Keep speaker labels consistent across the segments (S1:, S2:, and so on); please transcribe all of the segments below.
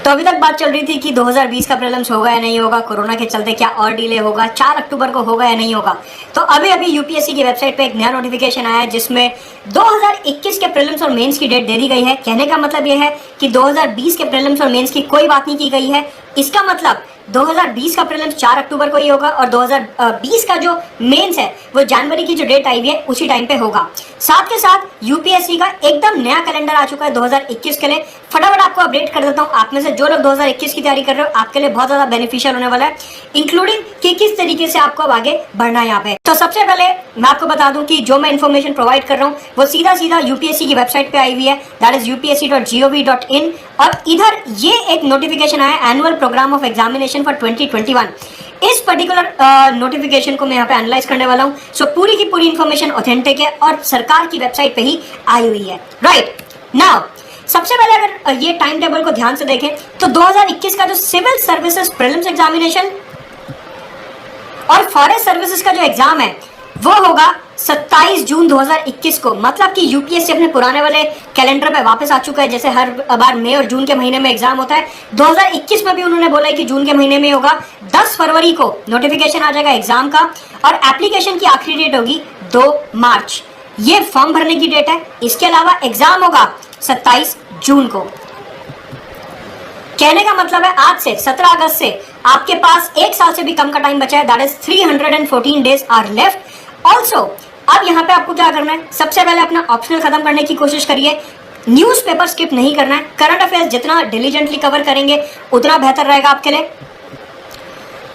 S1: तो अभी तक बात चल रही थी कि 2020 का प्रीलिम्स होगा या नहीं होगा, कोरोना के चलते क्या और डिले होगा, 4 अक्टूबर को होगा या नहीं होगा। तो अभी अभी यूपीएससी की वेबसाइट पे एक नया नोटिफिकेशन आया है जिसमें 2021 के प्रीलिम्स और मेंस की डेट दे दी गई है। कहने का मतलब यह है कि 2020 के प्रीलिम्स और मेंस की कोई बात नहीं की गई है। इसका मतलब 2020 का प्रीलिम्स 4 अक्टूबर को ही होगा और 2020 का जो मेंस है वो जनवरी की जो डेट आई हुई है उसी टाइम पे होगा। साथ के साथ यूपीएससी का एकदम नया कैलेंडर आ चुका है 2021 के लिए। फटाफट आपको अपडेट कर देता हूं, आप में से जो लोग 2021 की तैयारी कर रहे हो आपके लिए बहुत ज्यादा बेनिफिशियल होने वाला है, इंक्लूडिंग कि किस तरीके से आपको अब आगे बढ़ना है यहाँ पे। तो सबसे पहले मैं आपको बता दूं कि जो मैं इन्फॉर्मेशन प्रोवाइड कर रहा हूँ वो सीधा सीधा यूपीएससी की वेबसाइट पे आई हुई है, दैट इज upsc.gov.in। और इधर ये एक नोटिफिकेशन आया annual programme of examination for 2021। इस पर्टिकुलर नोटिफिकेशन को मैं यहाँ पे एनालाइज करने वाला हूँ। सो पूरी की पूरी इन्फॉर्मेशन ऑथेंटिक है और सरकार की वेबसाइट पे ही आई हुई है। राइट नाउ सबसे पहले अगर ये टाइम टेबल को ध्यान से देखें तो 2021 का जो सिविल सर्विसेज प्रीलिम्स एग्जामिनेशन और फॉरेस्ट सर्विसेज का जो एग्जाम है वो होगा 27 जून 2021 को। मतलब कि यूपीएससी अपने पुराने वाले कैलेंडर पे वापस आ चुका है। जैसे हर बार मई और जून के महीने में एग्जाम होता है, 2021 में भी उन्होंने बोला है कि जून के महीने में होगा। 10 फरवरी को नोटिफिकेशन आ जाएगा एग्जाम का और एप्लीकेशन की आखिरी डेट होगी 2 मार्च। ये फॉर्म भरने की डेट है। इसके अलावा एग्जाम होगा 27 जून को। कहने का मतलब है आज से 17 अगस्त से आपके पास 1 साल से भी कम का टाइम बचा है, that is 314 days are left. Also अब यहाँ पे आपको क्या करना है, सबसे पहले अपना ऑप्शनल खत्म करने की कोशिश करिए। न्यूज़पेपर स्किप नहीं करना है। करंट अफेयर्स जितना डिलीजेंटली कवर करेंगे उतना बेहतर रहेगा आपके लिए।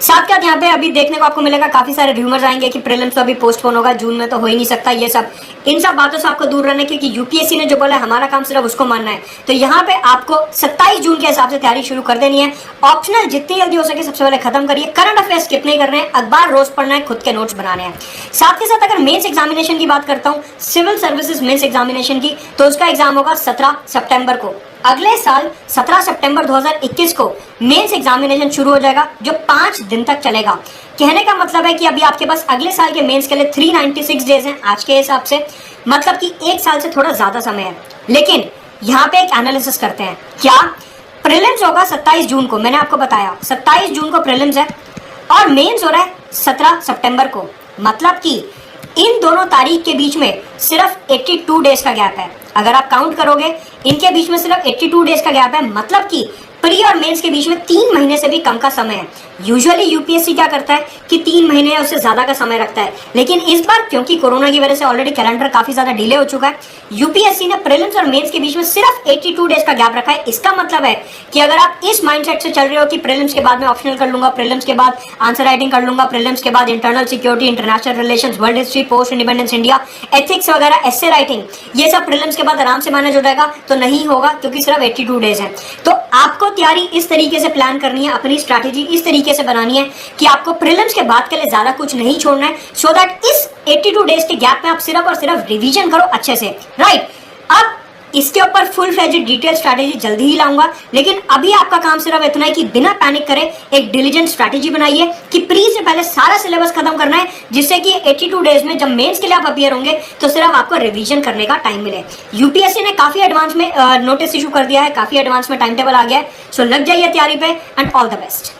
S1: साथ के साथ यहाँ पे अभी देखने को आपको मिलेगा काफी सारे रूमर्स आएंगे कि प्रीलिम्स तो अभी पोस्टपोन होगा, जून में तो हो ही नहीं सकता। ये सब इन सब बातों से आपको दूर रहने की, कि यूपीएससी ने जो बोला है हमारा काम सिर्फ उसको मानना है। तो यहाँ पे आपको 27 जून के हिसाब से तैयारी शुरू कर देनी है। ऑप्शनल जितनी जल्दी हो सके सबसे पहले खत्म करिए। करंट अफेयर्स स्किप नहीं करने हैं, अखबार रोज पढ़ना है, खुद के नोट्स बनाने हैं। साथ के साथ अगर मेंस एग्जामिनेशन की बात करता हूँ, सिविल सर्विसेज मेंस एग्जामिनेशन की, तो उसका एग्जाम होगा 17 सितंबर को। अगले साल 17 सितंबर 2021 को मेंस एग्जामिनेशन शुरू हो जाएगा जो 5 दिन तक चलेगा। कहने का मतलब है कि अभी आपके पास अगले साल के मेंस के लिए 396 डेज हैं आज के हिसाब से, मतलब कि 1 साल से थोड़ा ज्यादा समय है। लेकिन यहाँ पे एक एनालिसिस करते हैं। क्या प्रीलिम्स होगा 27 जून को, मैंने आपको बताया 27 जून को प्रीलिम्स है और मेंस हो रहा है 17 सितंबर को। मतलब कि इन दोनों तारीख के बीच में सिर्फ 82 डेज का गैप है। अगर आप काउंट करोगे इनके बीच में सिर्फ 82 डेज का गैप है, मतलब कि प्री और मेंस के बीच में 3 महीने से भी कम का समय है। यूजुअली यूपीएससी क्या करता है कि 3 महीने या उससे ज्यादा का समय रखता है, लेकिन इस बार क्योंकि कोरोना की वजह से ऑलरेडी कैलेंडर काफी ज्यादा डिले हो चुका है, यूपीएससी ने प्रीलिम्स और मेंस के बीच में सिर्फ 82 डेज का गैप रखा है। इसका मतलब है कि अगर आप इस माइंडसेट से चल रहे हो कि प्रीलिम्स के बाद में ऑप्शनल कर लूंगा, प्रीलिम्स के बाद आंसर राइटिंग कर लूंगा, प्रीलिम्स के बाद internal security, international relations, world history, post independence India, ethics वगैरह, एस्से राइटिंग, ये सब प्रीलिम्स के बाद आराम से मैनेज हो जाएगा, तो नहीं होगा क्योंकि सिर्फ 82 डेज है। तो आपको तैयारी इस तरीके से प्लान करनी है, अपनी स्ट्रैटेजी इस तरीके से बनानी है कि आपको प्रीलिम्स के बाद के लिए ज्यादा कुछ नहीं छोड़ना है, सो दैट इस 82 डेज के गैप में आप सिर्फ और सिर्फ रिवीजन करो अच्छे से। राइट, अब इसके ऊपर फुल फ्लेज्ड डिटेल स्ट्रैटेजी जल्दी ही लाऊंगा, लेकिन अभी आपका काम सिर्फ इतना है कि बिना पैनिक करे एक डिलीजेंट स्ट्रैटेजी बनाइए कि प्री से पहले सारा सिलेबस खत्म करना है, जिससे कि 82 डेज में जब मेंस के लिए आप अपीयर होंगे तो सिर्फ आपको रिवीजन करने का टाइम मिले। यूपीएससी ने काफी एडवांस में नोटिस इशू कर दिया है, काफी एडवांस में टाइम टेबल आ गया है। सो लग जाइए तैयारी पे एंड ऑल द बेस्ट।